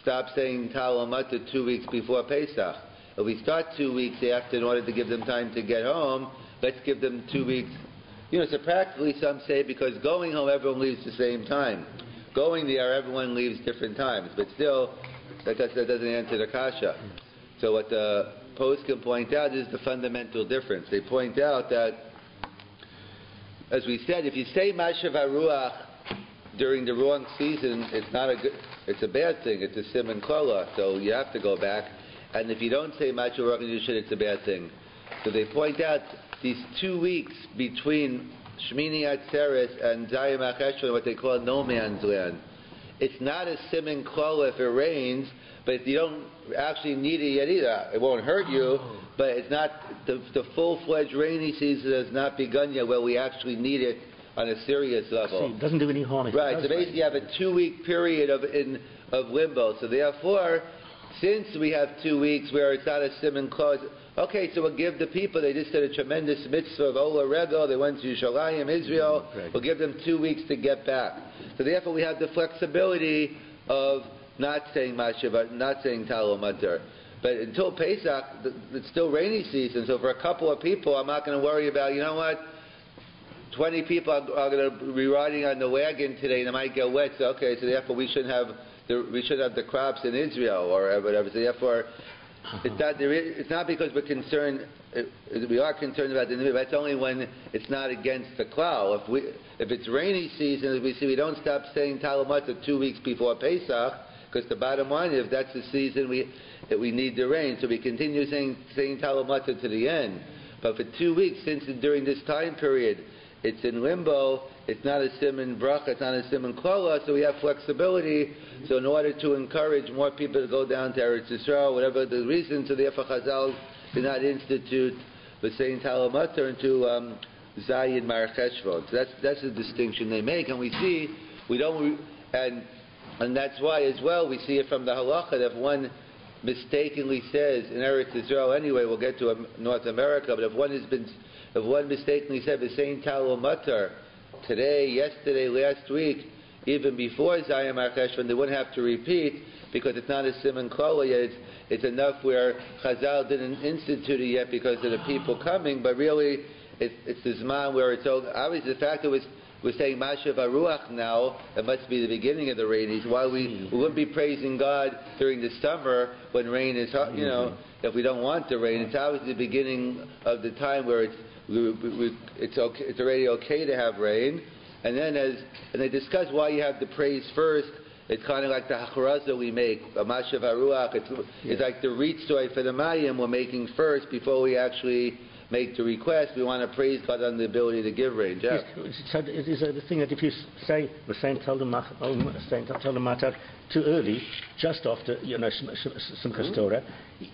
stop saying Talo Matar 2 weeks before Pesach? If we start 2 weeks after in order to give them time to get home, let's give them 2 weeks. So practically some say because going home everyone leaves the same time. Going there everyone leaves different times, but still that doesn't answer the kasha. So what the post can point out is the fundamental difference. They point out that, as we said, if you say Mashav HaRuach during the wrong season, it's a bad thing. It's a Siman Kola, so you have to go back. And if you don't say Mashav HaRuach in Yushin, it's a bad thing. So they point out these 2 weeks between Shemini Atzeres and Zayim HaCheshvan, what they call no man's land. It's not a Siman Kola if it rains, but you don't actually need it yet either. It won't hurt you, but it's not the full-fledged rainy season has not begun yet where we actually need it on a serious level. See, it doesn't do any harm. Right, so basically you have a 2 week period of limbo. So therefore, since we have 2 weeks where it's not a Siman Kola, okay, so we'll give the people, they just did a tremendous mitzvah of Ola Regel, they went to Yerushalayim, Israel, we'll give them 2 weeks to get back. So therefore we have the flexibility of not saying Mashiv, not saying Talo Matar. But until Pesach, it's still rainy season, so for a couple of people, I'm not going to worry about, 20 people are going to be riding on the wagon today and they might get wet, so okay, so therefore we should have the crops in Israel or whatever. So therefore, it's not because we're concerned. We are concerned about the individual. That's only when it's not against the cloud. If it's rainy season, as we see, we don't stop saying Talamat 2 weeks before Pesach, because the bottom line is that's the season that we need the rain. So we continue saying Talamat to the end. But for 2 weeks, since during this time period, it's in limbo, it's not a Siman Bracha, it's not a Siman Kola, so we have flexibility. So in order to encourage more people to go down to Eretz Yisrael, whatever the reason, so therefore Chazal did not institute the saying Talamatar into Zayin Mar Cheshvan. So that's the distinction they make, and we see, and that's why as well, we see it from the halacha that if one mistakenly says in Eretz Yisrael, anyway, we'll get to North America, but if one mistakenly said the same Talamatar today, yesterday, last week, even before Zayim HaCheshvan, they wouldn't have to repeat because it's not a Siman Kola yet. It's enough where Chazal didn't institute it yet because of the people coming, but really it's the Zman where it's obviously the fact that we're saying Mashav HaRuach now, it must be the beginning of the rain. Why we wouldn't be praising God during the summer when rain is hot, if we don't want the rain. It's obviously the beginning of the time where it's already okay to have rain, and then and they discuss why you have the praise first. It's kind of like the hacharaza we make, a Mashav HaRuach. It's like the read story for the Mayim we're making first before we actually make the request. We want to praise God on the ability to give rain. Jeff? Yes, so it is the thing that if you say the same Talamatar too early, just after Simchas Torah,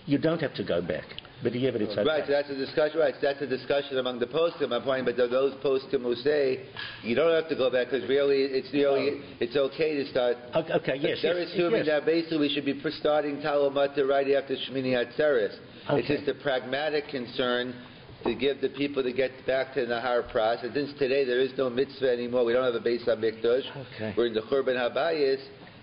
you don't have to go back. B'diavad it's okay. Right, so that's a discussion. Right, so that's a discussion among the poskim. I'm pointing, but those poskim who say you don't have to go back because really it's okay to start. Okay, yes. They're assuming that basically we should be starting Talmud right after Shemini Atzeres. It's just a pragmatic concern to give the people to get back to the Nahar Pras. And since today there is no mitzvah anymore, we don't have a Beis HaMikdash. Okay. We're in the Churban Habayis.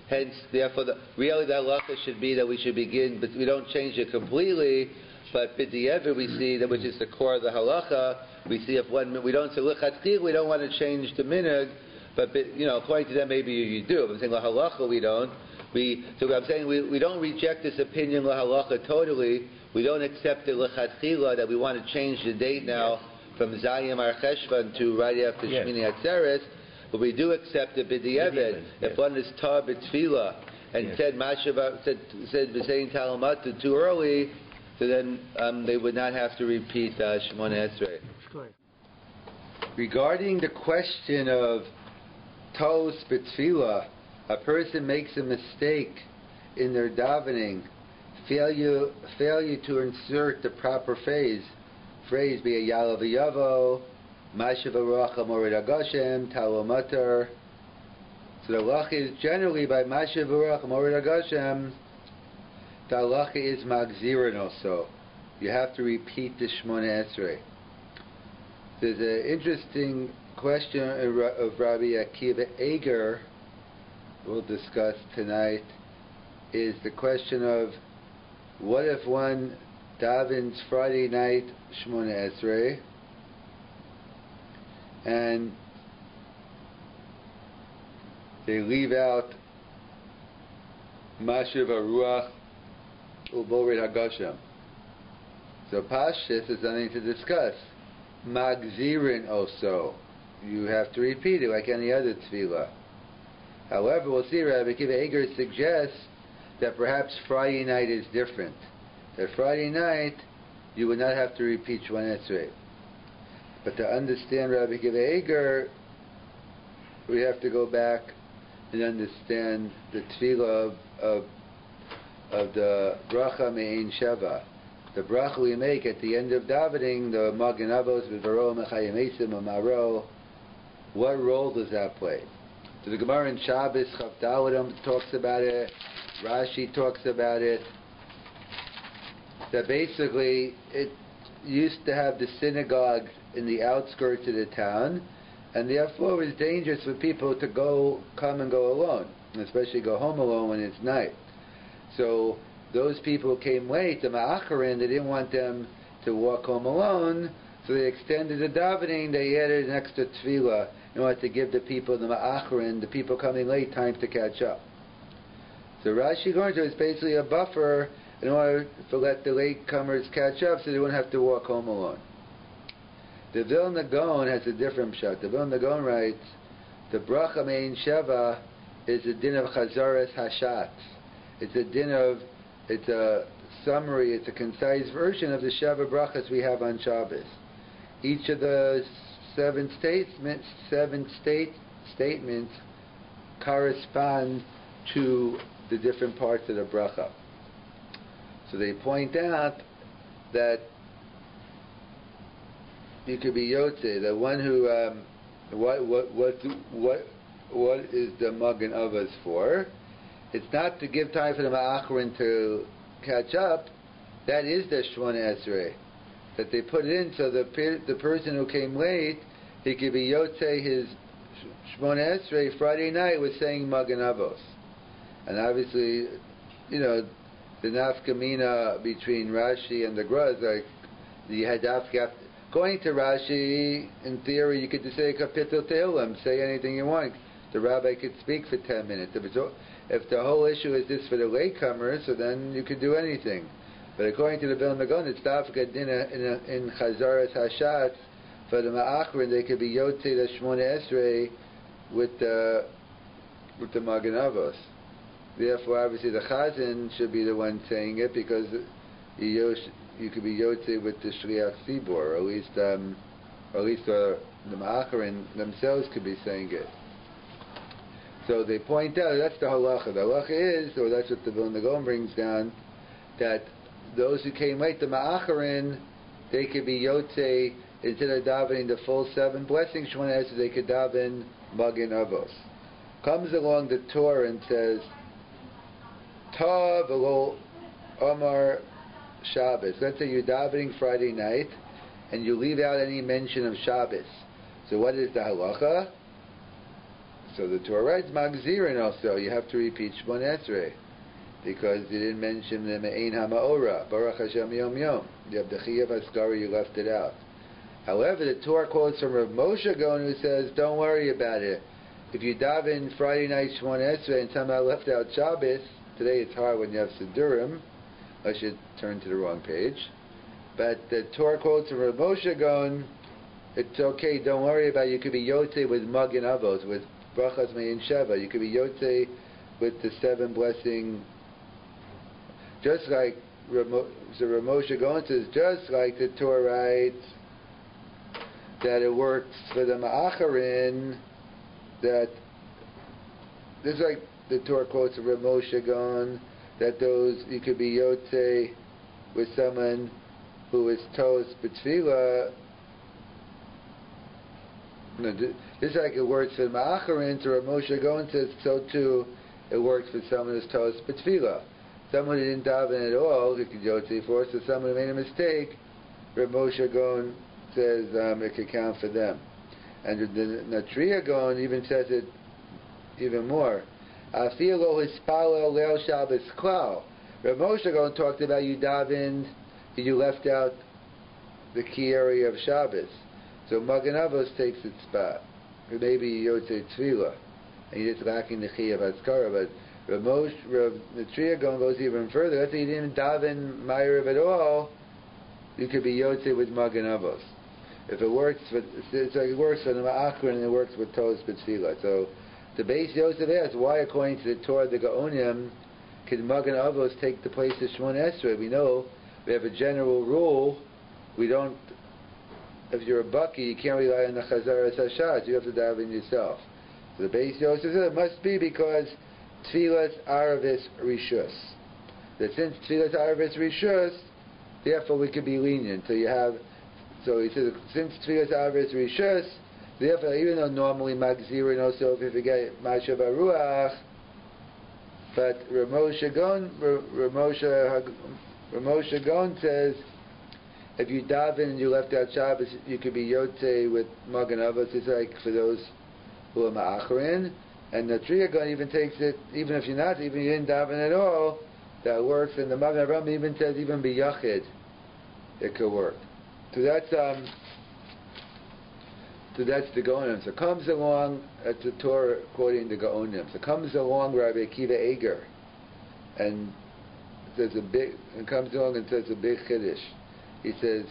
Hence, therefore, really the halacha should be that we should begin, but we don't change it completely. But b'di'ever we see that, which is the core of the halacha. We see if we don't say l'chatchil, we don't want to change the minhag. But according to them, maybe you do. But I'm saying l'halacha we don't. So I'm saying we don't reject this opinion l'halacha totally. We don't accept it l'chatchila that we want to change the date now from Zayim Ar Cheshvan to right after Shemini Atzeres. But we do accept it b'di'evet. If one is tar b'tfila and said b'sein Talmud too early, so then they would not have to repeat Shemona Esrei. Regarding the question of tos b'tfila, a person makes a mistake in their davening, failure to insert the proper phrase be a yalav v'yavo, mashav aruach morid agashem, talomater. So the halacha is generally by mashav aruach morid agashem. The halacha is magzirin also. You have to repeat the Shemona Esrei. There's an interesting question of Rabbi Akiva Eger we'll discuss tonight, is the question of what if one davens Friday night Shemona Esrei and they leave out Mashiv Aruach Uborid Hagashem. So Pashtus is something to discuss. Magzirin also. You have to repeat it like any other tefillah. However, we'll see Rabbi Akiva Eger suggests that perhaps Friday night is different. That Friday night you would not have to repeat Shemona Esrei. But to understand Rabbi Akiva Eger, we have to go back and understand the tefillah of the bracha me'ein sheva. The bracha we make at the end of davening, the Magen Avos v'varo mechayim esim amaro. What role does that play? So the Gemara in Shabbos Chav Daled talks about it. Rashi talks about it. That basically it used to have the synagogue in the outskirts of the town, and therefore it was dangerous for people to come and go alone, and especially go home alone when it's night. So those people who came late, the Ma'acharin, they didn't want them to walk home alone, so they extended the davening, they added an extra tefillah in order to give the people, the Ma'acharin, the people coming late, time to catch up. So Rashi going to is basically a buffer in order to let the latecomers catch up so they wouldn't have to walk home alone. The Vilna Gaon has a different pshat. The Vilna Gaon writes, the bracha me'ein sheva is a din of chazaras hashat. It's a summary, it's a concise version of the Sheva brachas we have on Shabbos. Each of the seven statements correspond to the different parts of the bracha. So they point out that you could be Yotze, the one who what is the Magen Avos for? It's not to give time for the Ma'acharin to catch up. That is the Shemona Esrei. That they put it in so the person who came late, he could be Yotze his Shemona Esrei Friday night with saying Magen Avos. And obviously, the nafkamina between Rashi and the Gra is like, you had according to Rashi, in theory, you could just say Kapitel Tehillim, say anything you want. The rabbi could speak for 10 minutes. If the whole issue is this for the latecomers, so then you could do anything. But according to the Vilna Gaon, it's dafka in Chazaras Hashat for the Ma'acharin, they could be Yotze the Shemona Esrei with the Magen Avos. Therefore, obviously, the Chazan should be the one saying it because you could be Yotze with the Shliach Tzibor, or at least the Ma'acharin themselves could be saying it. So they point out that's the halacha. The halacha is, or that's what the Vilna Gaon brings down, that those who came late, the Ma'acharin, they could be Yotze, instead of davening the full 7 blessings, Shemona Esrei, they could daven Magen Avos. Comes along the Torah and says, Ta v'lo Omar Shabbos. Let's say you're davening Friday night, and you leave out any mention of Shabbos. So what is the halacha? So the Torah writes Magzirin also. You have to repeat Shemona Esrei, because you didn't mention the Me'ein HaMa'ora, Baruch Hashem Yom Yom. You have the Chiyuv Haskara, you left it out. However, the Torah quotes from Rav Moshe Gaon, who says, don't worry about it. If you daven Friday night Shemona Esrei and somehow left out Shabbos, today it's hard when you have Siddurim. I should turn to the wrong page. But the Torah quotes from Rav Moshe Gaon, it's okay, don't worry about it. You could be Yotze with Magen Avos, with Brachas Me'in Sheva. You could be Yotze with the 7 blessing. Just like Rav Moshe Gaon says, just like the Torah writes that it works for the Ma'acharin, that this is like the Torah quotes of Rav Moshe Gaon, that those, you could be Yotze with someone who is Toast B'Tfilah. No, this is like it works for the Ma'acharin, so Rav Moshe Gaon says so too it works for someone who's Toast B'Tfilah. Someone who didn't daven at all, you could Yotze for, so someone who made a mistake, Rav Moshe Gaon says it could count for them. And the Natria Gaon even says it even more. Afilo hispalo leil Shabbos klal. Rav Moshe Gaon talked about you davened, you left out the key area of Shabbos. So Magen Avos takes its spot. Or maybe Yotze Tefillah, and you're just lacking the Chiyuv Haskara. But Rav Natria Gaon goes even further. Let's say you didn't daven Ma'ariv at all, you could be Yotze with Magen Avos. If it works for, it's like it works for the Ma'acharin and it works with Toz B'Tfilah. So the base Yosef asks, why according to the Torah, the Gaonim, can Magen Avos take the place of Shemona Esrei? We know, we have a general rule, we don't, if you're a Baki, you can't rely on the Chazaras Hashad, you have to daven yourself. So the base Yosef says, it must be because Tfilas Aravis Rishus. That since Tfilas Aravis Rishus, therefore we could be lenient. So he says, since Tfilas Aravis Rishus, therefore even though normally Magzirin also if you forget Mashav Aruach, but Rav Moshe Gaon says, if you daven and you left out Shabbos, you could be Yotze with Magen Avos. It's like for those who are Ma'acharin. And the Natria Gaon even takes it, even if you didn't daven at all, that works. And the Magen Avraham even says, even b'yachid, it could work. So that's the Gaonim. So comes along, that's the Torah quoting the Gaonim. So comes along Rabbi Akiva Eger, and comes along and says a big chiddush. He says,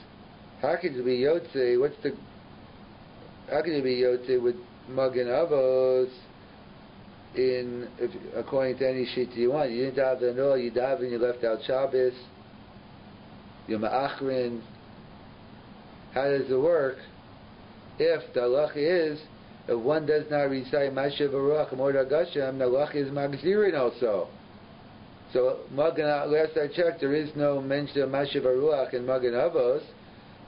how can you be Yotze? How can you be Yotze with Magen Avos? According to any sheet you want, you didn't daven at all. You daven, you left out Shabbos. You're Ma'achrin. How does it work? If the halacha is, if one does not recite Mashiv Baruch Mord HaGashem, the halacha is Magzirin also. So last I checked, there is no mention of Mashiv Baruch in Magen Avos.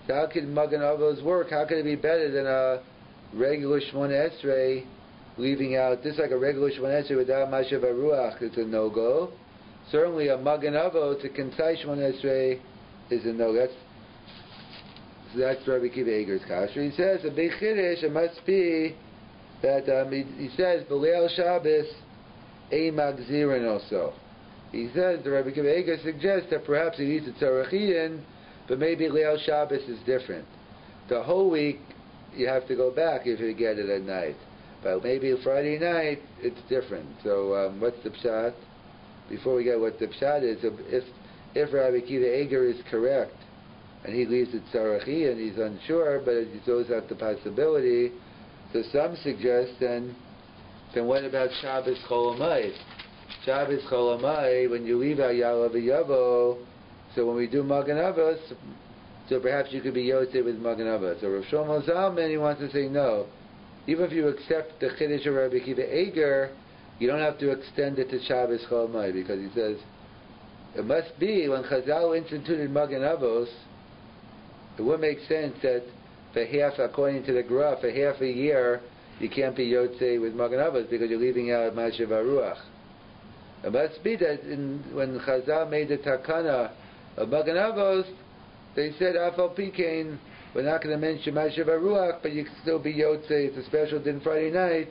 So how can Magen Avos work? How can it be better than a regular Shemona Esrei, leaving out, just like a regular Shemona Esrei without Mashiv Baruch, it's a no-go. Certainly a Magen Avos, a concise Shemona Esrei, is a no-go. So that's Rabbi Akiva Eger's kasher. He says a big chiddush. It must be that he says B'leil Shabbos a magzirin also. He says the Rabbi Akiva Eger suggests that perhaps he needs a tzarachian, but maybe Leil Shabbos is different. The whole week you have to go back if you get it at night, but maybe Friday night it's different. So what's the pshat? Before we get what the pshat is, if Rabbi Akiva Eger is correct, and he leaves it tzarachi, and he's unsure, but he throws out the possibility. So some suggest then what about Shabbos Chol Hamoed? Shabbos Chol Hamoed, when you leave out Yalav Yavo, so when we do Magen Avos, so perhaps you could be Yotze with Magen Avos. So Rav Shlomo Zalman, he wants to say no. Even if you accept the Chiddush of Rabbi Akiva Eger, you don't have to extend it to Shabbos Chol Hamoed, because he says It must be when Chazal instituted Magen Avos, it would make sense that for half, according to the Gra, for half a year, you can't be Yotzei with Magen Avos because you're leaving out Mashiv HaRuach. It must be that when Chazal made the Takana of Magen Avos, they said, Afal Pikain, we're not going to mention Mashiv HaRuach, but you can still be Yotzei. It's a special din Friday night.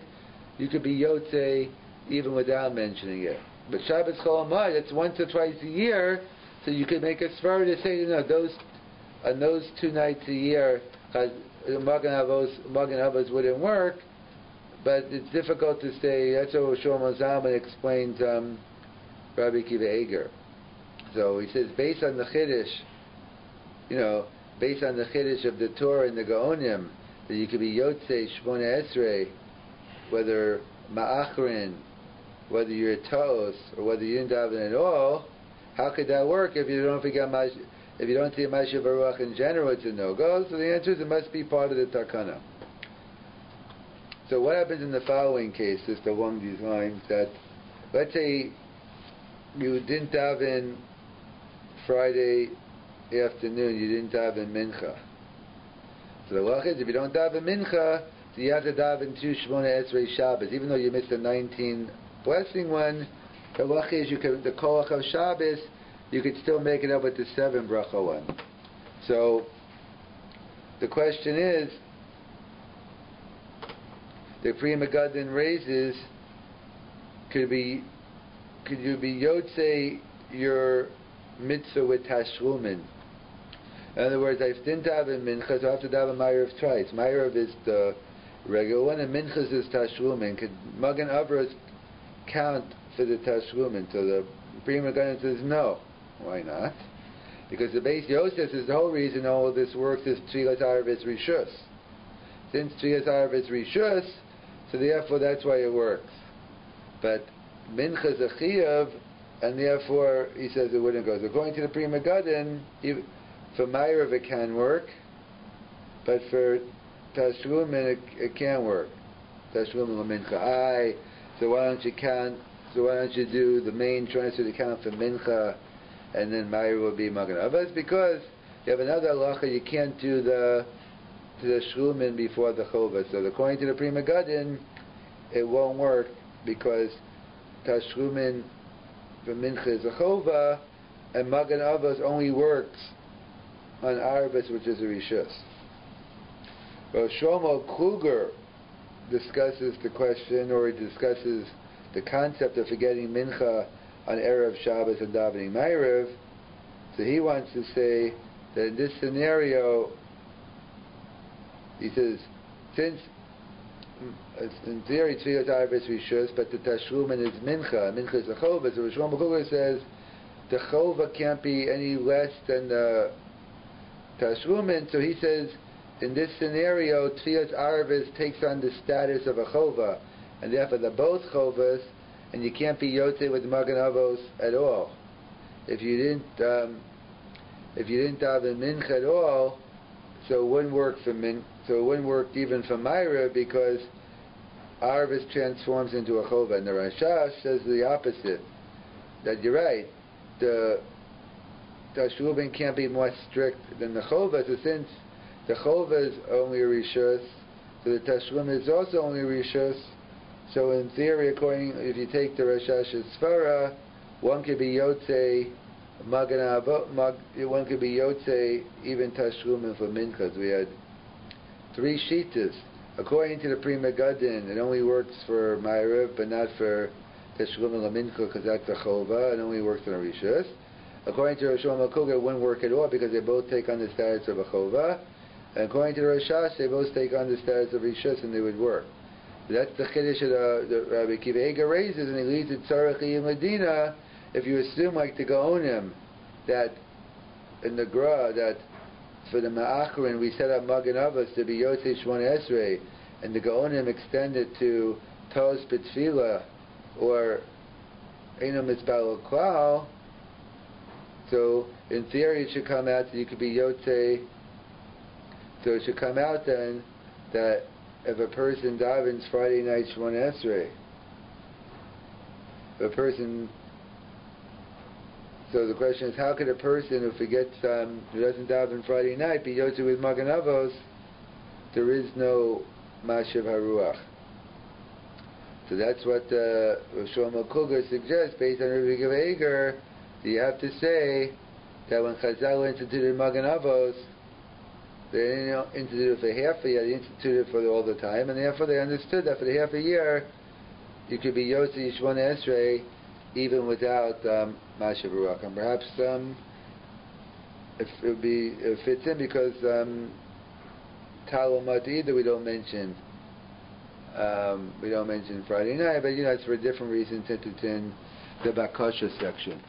You could be Yotzei even without mentioning it. But Shabbos Chol Hamoed, it's once or twice a year, so you could make a svara to say, on those 2 nights a year, Magen Avos wouldn't work, but it's difficult to say. That's what Shlomo Zalman explains Rabbi Akiva Eiger. So he says, based on the Chiddush, based on the Chiddush of the Torah and the Gaonim, that you could be Yotzei, Shemona Esrei, whether Ma'achrin, whether you're a Taos, or whether you didn't daven at all. How could that work if you don't see a Mashiv HaRuach in general? It's a no-go. So the answer is it must be part of the Takana. So what happens in the following case, just along these lines, that let's say you didn't daven Friday afternoon, you didn't daven Mincha. So the halach is if you don't daven Mincha, so you have to daven 2 Shemona Esrei Shabbos. Even though you missed the 19 blessing one, the halach is the koach of Shabbos, you could still make it up with the 7 bracha one. So the question is, the Pri Megaddin raises, could you be Yotzei your mitzvah with Tashlumin? In other words, I didn't daven Mincha, so I have to daven Ma'ariv twice. Ma'ariv is the regular one, and Minchas is Tashlumin. Could Magen Avos count for the Tashlumin? So the Pri Megaddin says no. Why not? Because the base Yosef is the whole reason all of this works is Tfilas Arvis Rishus. Since Tfilas Arvis Rishus, so therefore that's why it works. But Mincha is a Chiyav, and therefore he says it wouldn't go. So according to the Pri Megaddin, for Ma'ariv it can work, but for Tashlumin it can't work. Tashlumin Mincha. So why don't you count? So why don't you do the main transfer to count for Mincha, and then Ma'ariv will be Magen Avos? Because you have another halacha, you can't do the Shlumin before the Chova. So according to the Pri Megaddin, it won't work because Tashlumin for Mincha is a Chova, and Magen Avos only works on Arvis, which is a Rishus. Well, Shlomo Kluger discusses the question, or he discusses the concept of forgetting Mincha on Erev Shabbos and davening Ma'ariv. So he wants to say that in this scenario, he says, since in theory Tfilas Arvis Rishus, but the Tashlumin is Mincha. Mincha is a Chova. So Shlomo Kluger says the Chova can't be any less than the Tashlumin. So he says, in this scenario, Tfilas Arvis takes on the status of a Chova, and therefore they're both Chovas, and you can't be Yotzei with Magen Avos at all. If you didn't daven Mincha at all, so it wouldn't work so it wouldn't work even for Ma'ariv, because Arvis transforms into a Chova. And the Rashash says the opposite, that you're right, the Tashlumin can't be more strict than the Chova. So since the Chova is only a Rishus, so the Tashlumin is also only a Rishus. So in theory, if you take the Rashash's Svara, one could be Yotzei Magen Avos, one could be Yotzei even Tashlumin for Minchas. We had 3 Shitas. According to the Pri Megaddin, it only works for Ma'ariv, but not for Tashlumin LaMincha, because that's a Chova. It only works on a Rishus. According to Shlomo Kluger, it wouldn't work at all because they both take on the status of a Chova. And according to the Rashash, they both take on the status of Rishus, and they would work. That's the Chiddush that Rabbi Akiva Eiger raises, and he leads it Tzarech in Medina. If you assume, like the Gaonim, that in the Gra, that for the Ma'achrin we set up Magen Avos to be Yotzei Shemona Esrei, and the Gaonim extend it to Tos B'Tfila, or Eino Mitzbal Klal, so in theory it should come out that you could be Yotzei. So it should come out then that if a person davens Friday night Shemona Esrei, if a person So the question is, how could a person who forgets, who doesn't daven Friday night, be yotze with Magen Avos? There is no Mashav Haruach. So that's what Shlomo Kuger suggests, based on Rabbi Akiva Eiger. So you have to say that when Chazal instituted Magen Avos, they didn't institute it for half a year, they instituted it for all the time, and therefore they understood that for the half a year, you could be Yotze Shemona Esrei even without Mashav Haruach. And perhaps it fits in because Talmud either we don't mention Friday night, but it's for a different reason since it's in the Bakasha section.